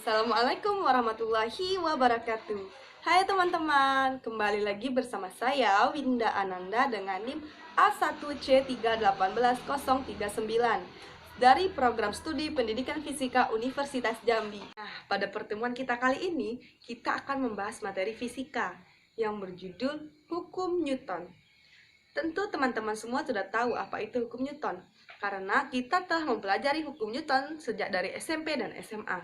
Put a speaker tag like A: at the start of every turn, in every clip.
A: Assalamualaikum warahmatullahi wabarakatuh. Hai teman-teman, kembali lagi bersama saya Winda Ananda dengan NIM A1C3181039 dari Program Studi Pendidikan Fisika Universitas Jambi. Nah, pada pertemuan kita kali ini, kita akan membahas materi fisika yang berjudul Hukum Newton. Tentu teman-teman semua sudah tahu apa itu hukum Newton, karena kita telah mempelajari hukum Newton sejak dari SMP dan SMA.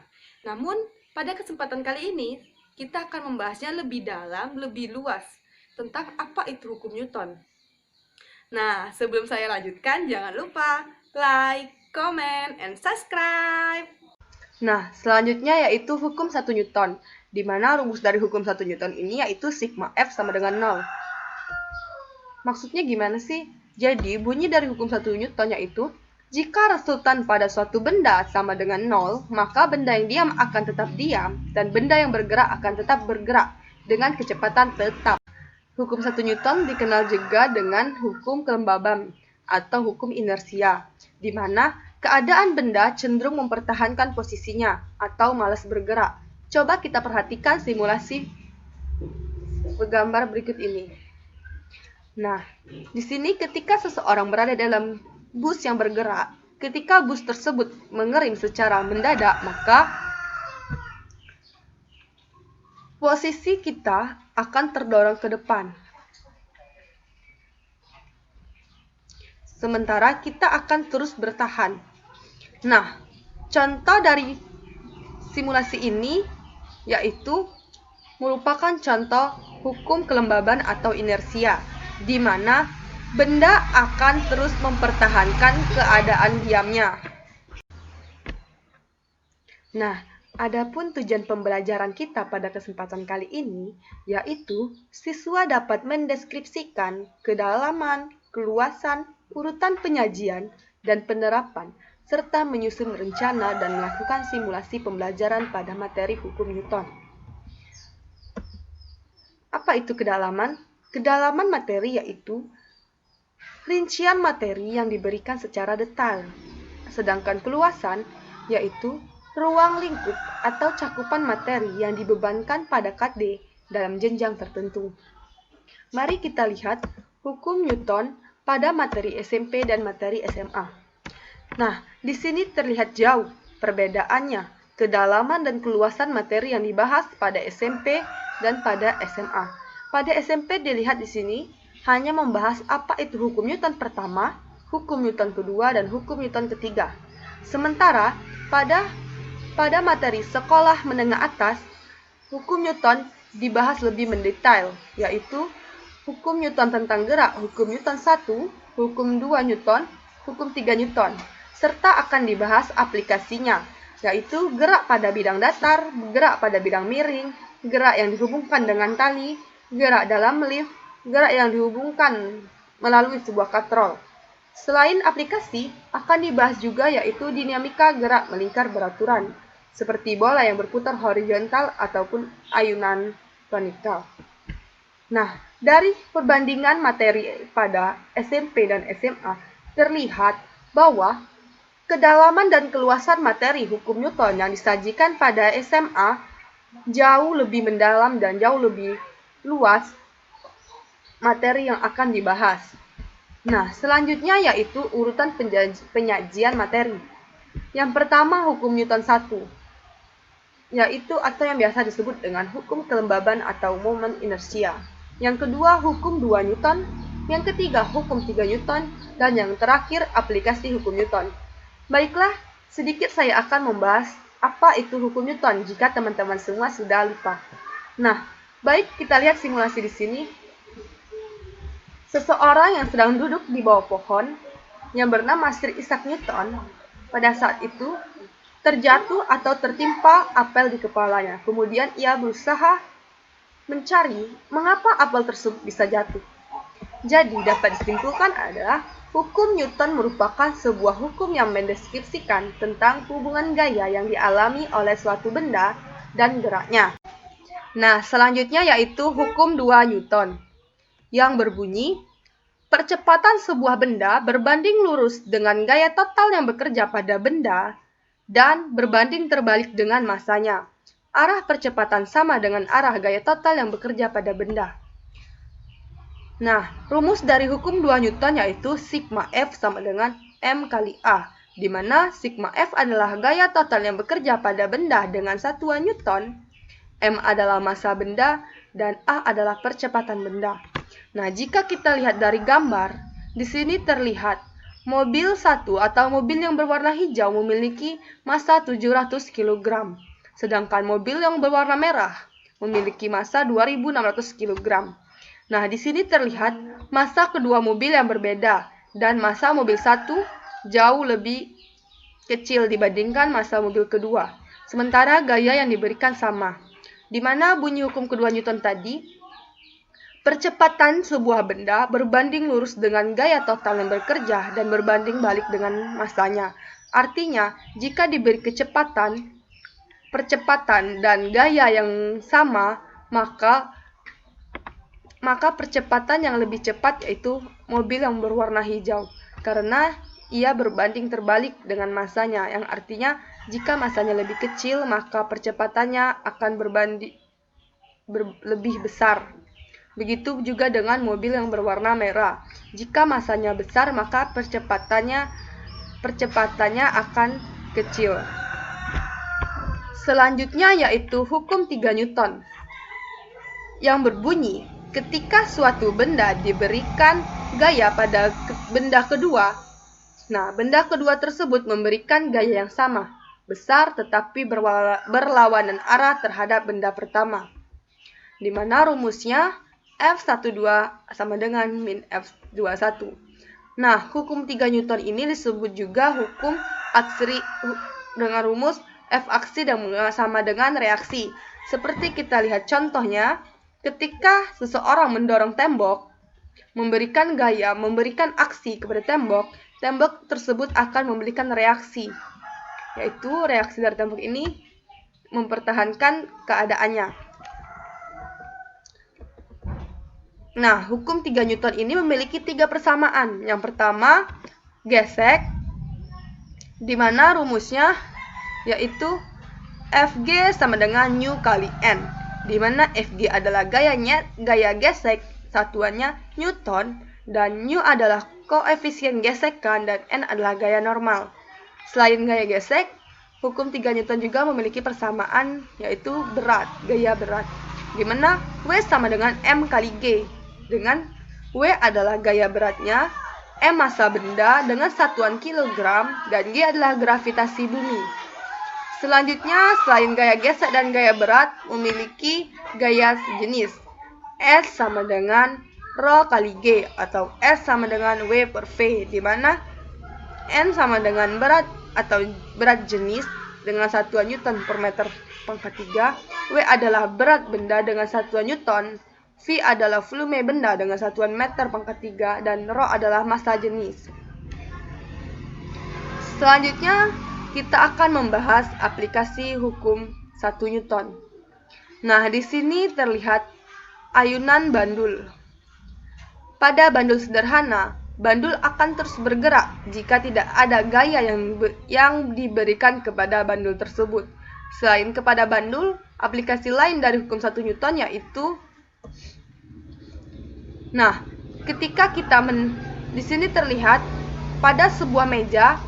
A: Namun, pada kesempatan kali ini, kita akan membahasnya lebih dalam, lebih luas, tentang apa itu hukum Newton. Nah, sebelum saya lanjutkan, jangan lupa like, comment, and subscribe. Nah, selanjutnya yaitu hukum 1 Newton, di mana rumus dari hukum 1 Newton ini yaitu sigma F sama dengan 0. Maksudnya gimana sih? Jadi, bunyi dari hukum 1 Newton yaitu, jika resultan pada suatu benda sama dengan 0, maka benda yang diam akan tetap diam, dan benda yang bergerak akan tetap bergerak dengan kecepatan tetap. Hukum 1 Newton dikenal juga dengan hukum kelembaban atau hukum inersia, di mana keadaan benda cenderung mempertahankan posisinya atau malas bergerak. Coba kita perhatikan simulasi gambar berikut ini. Nah, di sini ketika seseorang berada dalam bus yang bergerak, ketika bus tersebut mengerim secara mendadak, maka posisi kita akan terdorong ke depan. Sementara kita akan terus bertahan. Nah, contoh dari simulasi ini yaitu merupakan contoh hukum kelembaban atau inersia, di mana benda akan terus mempertahankan keadaan diamnya. Nah, adapun tujuan pembelajaran kita pada kesempatan kali ini, yaitu siswa dapat mendeskripsikan kedalaman, keluasan, urutan penyajian, dan penerapan, serta menyusun rencana dan melakukan simulasi pembelajaran pada materi hukum Newton. Apa itu kedalaman? Kedalaman materi yaitu rincian materi yang diberikan secara detail, sedangkan keluasan yaitu ruang lingkup atau cakupan materi yang dibebankan pada KD dalam jenjang tertentu. Mari kita lihat hukum Newton pada materi SMP dan materi SMA. Nah, di sini terlihat jauh perbedaannya, kedalaman dan keluasan materi yang dibahas pada SMP dan pada SMA. Pada SMP dilihat di sini hanya membahas apa itu hukum Newton pertama, hukum Newton kedua, dan hukum Newton ketiga. Sementara pada materi sekolah menengah atas, hukum Newton dibahas lebih mendetail, yaitu hukum Newton tentang gerak, hukum Newton 1, hukum 2 Newton, hukum 3 Newton, serta akan dibahas aplikasinya, yaitu gerak pada bidang datar, gerak pada bidang miring, gerak yang dihubungkan dengan tali, gerak dalam lift, gerak yang dihubungkan melalui sebuah katrol. Selain aplikasi, akan dibahas juga yaitu dinamika gerak melingkar beraturan, seperti bola yang berputar horizontal ataupun ayunan planikal. Nah, dari perbandingan materi pada SMP dan SMA, terlihat bahwa kedalaman dan keluasan materi hukum Newton yang disajikan pada SMA jauh lebih mendalam dan jauh lebih luas materi yang akan dibahas. Nah, selanjutnya yaitu urutan penyajian materi. Yang pertama hukum Newton 1, yaitu atau yang biasa disebut dengan hukum kelembaban atau moment inersia. Yang kedua hukum 2 Newton, yang ketiga hukum 3 Newton, dan yang terakhir aplikasi hukum Newton. Baiklah, sedikit saya akan membahas apa itu hukum Newton jika teman-teman semua sudah lupa. Nah, baik, kita lihat simulasi di sini. Seseorang yang sedang duduk di bawah pohon yang bernama Sir Isaac Newton pada saat itu terjatuh atau tertimpa apel di kepalanya. Kemudian ia berusaha mencari mengapa apel tersebut bisa jatuh. Jadi dapat disimpulkan adalah hukum Newton merupakan sebuah hukum yang mendeskripsikan tentang hubungan gaya yang dialami oleh suatu benda dan geraknya. Nah, selanjutnya yaitu hukum 2 Newton yang berbunyi, percepatan sebuah benda berbanding lurus dengan gaya total yang bekerja pada benda dan berbanding terbalik dengan masanya. Arah percepatan sama dengan arah gaya total yang bekerja pada benda. Nah, rumus dari hukum 2 Newton yaitu sigma F sama dengan M kali A, di mana sigma F adalah gaya total yang bekerja pada benda dengan satuan Newton, M adalah massa benda, dan A adalah percepatan benda. Nah, jika kita lihat dari gambar, di sini terlihat mobil satu atau mobil yang berwarna hijau memiliki massa 700 kg, sedangkan mobil yang berwarna merah memiliki massa 2.600 kg. Nah, di sini terlihat massa kedua mobil yang berbeda, dan massa mobil satu jauh lebih kecil dibandingkan massa mobil kedua. Sementara gaya yang diberikan sama. Di mana bunyi hukum kedua Newton tadi, percepatan sebuah benda berbanding lurus dengan gaya total yang bekerja dan berbanding balik dengan massanya. Artinya, jika diberi percepatan dan gaya yang sama, maka percepatan yang lebih cepat yaitu mobil yang berwarna hijau, karena ia berbanding terbalik dengan massanya, yang artinya jika massanya lebih kecil maka percepatannya akan lebih besar. Begitu juga dengan mobil yang berwarna merah, jika massanya besar maka percepatannya akan kecil. Selanjutnya yaitu hukum 3 Newton yang berbunyi, ketika suatu benda diberikan gaya pada benda kedua, nah benda kedua tersebut memberikan gaya yang sama, besar tetapi berlawanan arah terhadap benda pertama. Di mana rumusnya F12 sama dengan min F21. Nah, hukum 3 Newton ini disebut juga hukum aksi dengan rumus F aksi dan sama dengan reaksi. Seperti kita lihat contohnya, ketika seseorang mendorong tembok, memberikan aksi kepada tembok tersebut akan memberikan reaksi, yaitu reaksi dari tembok ini mempertahankan keadaannya. Nah, hukum 3 Newton ini memiliki 3 persamaan. Yang pertama, gesek, di mana rumusnya yaitu Fg sama dengan nu kali N, di mana Fg adalah gaya gesek, satuannya Newton, dan nu adalah koefisien gesekan, dan N adalah gaya normal. Selain gaya gesek, hukum 3 Newton juga memiliki persamaan yaitu gaya berat, di mana W sama dengan M kali G, dengan W adalah gaya beratnya, M massa benda dengan satuan kilogram, dan G adalah gravitasi bumi. Selanjutnya, selain gaya gesek dan gaya berat, memiliki gaya sejenis. S sama dengan Rho kali G, atau S sama dengan W per V, di mana N sama dengan berat atau berat jenis dengan satuan Newton per meter pangkat 3, W adalah berat benda dengan satuan Newton, V adalah volume benda dengan satuan meter pangkat 3, dan Rho adalah massa jenis. Selanjutnya, kita akan membahas aplikasi hukum 1 Newton. Nah, di sini terlihat ayunan bandul. Pada bandul sederhana, bandul akan terus bergerak jika tidak ada gaya yang diberikan kepada bandul tersebut. Selain kepada bandul, aplikasi lain dari hukum 1 Newton yaitu, nah, ketika di sini terlihat pada sebuah meja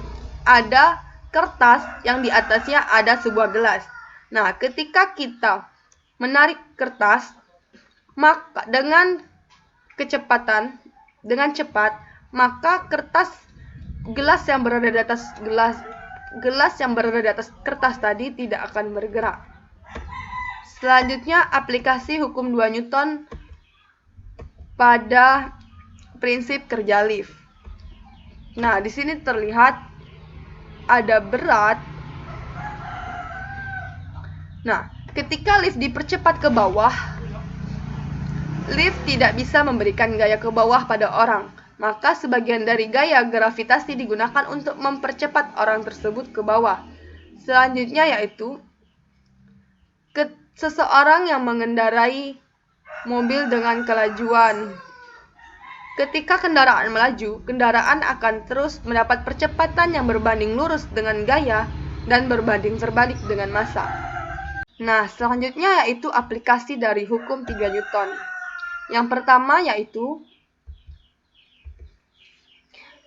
A: ada kertas yang di atasnya ada sebuah gelas. Nah, ketika kita menarik kertas, maka dengan cepat, maka gelas yang berada di atas kertas tadi tidak akan bergerak. Selanjutnya, aplikasi hukum 2 Newton pada prinsip kerja lift. Nah, di sini terlihat ada berat. Nah, ketika lift dipercepat ke bawah, lift tidak bisa memberikan gaya ke bawah pada orang. Maka sebagian dari gaya gravitasi digunakan untuk mempercepat orang tersebut ke bawah. Selanjutnya yaitu seseorang yang mengendarai mobil dengan kelajuan. Ketika kendaraan melaju, kendaraan akan terus mendapat percepatan yang berbanding lurus dengan gaya dan berbanding terbalik dengan massa. Nah, selanjutnya yaitu aplikasi dari hukum 3 Newton. Yang pertama yaitu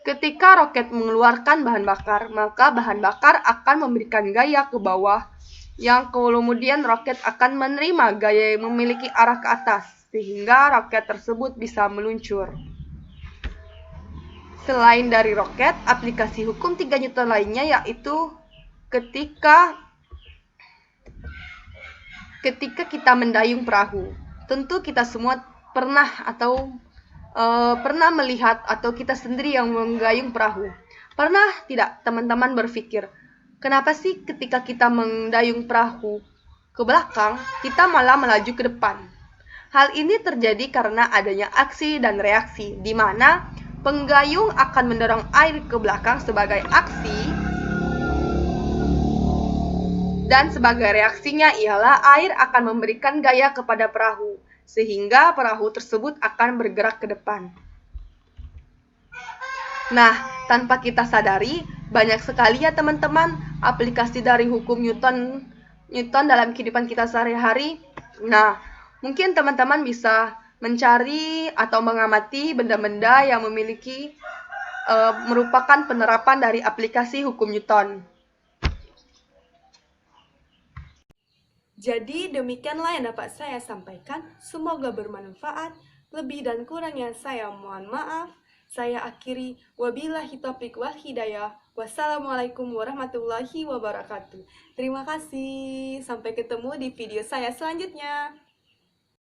A: ketika roket mengeluarkan bahan bakar, maka bahan bakar akan memberikan gaya ke bawah, yang kemudian roket akan menerima gaya yang memiliki arah ke atas, sehingga roket tersebut bisa meluncur. Selain dari roket, aplikasi hukum 3 Newton lainnya yaitu ketika kita mendayung perahu. Tentu kita semua pernah melihat atau kita sendiri yang menggayung perahu. Pernah tidak teman-teman berpikir, kenapa sih ketika kita mendayung perahu ke belakang, kita malah melaju ke depan? Hal ini terjadi karena adanya aksi dan reaksi, di mana penggayung akan mendorong air ke belakang sebagai aksi, dan sebagai reaksinya ialah air akan memberikan gaya kepada perahu, sehingga perahu tersebut akan bergerak ke depan. Nah, tanpa kita sadari, banyak sekali ya teman-teman aplikasi dari hukum Newton dalam kehidupan kita sehari-hari. Nah, mungkin teman-teman bisa mencari atau mengamati benda-benda yang memiliki merupakan penerapan dari aplikasi hukum Newton.
B: Jadi demikianlah yang dapat saya sampaikan. Semoga bermanfaat. Lebih dan kurangnya saya mohon maaf. Saya akhiri, wabillahi taufiq wal hidayah. Wassalamualaikum warahmatullahi wabarakatuh. Terima kasih. Sampai ketemu di video saya selanjutnya.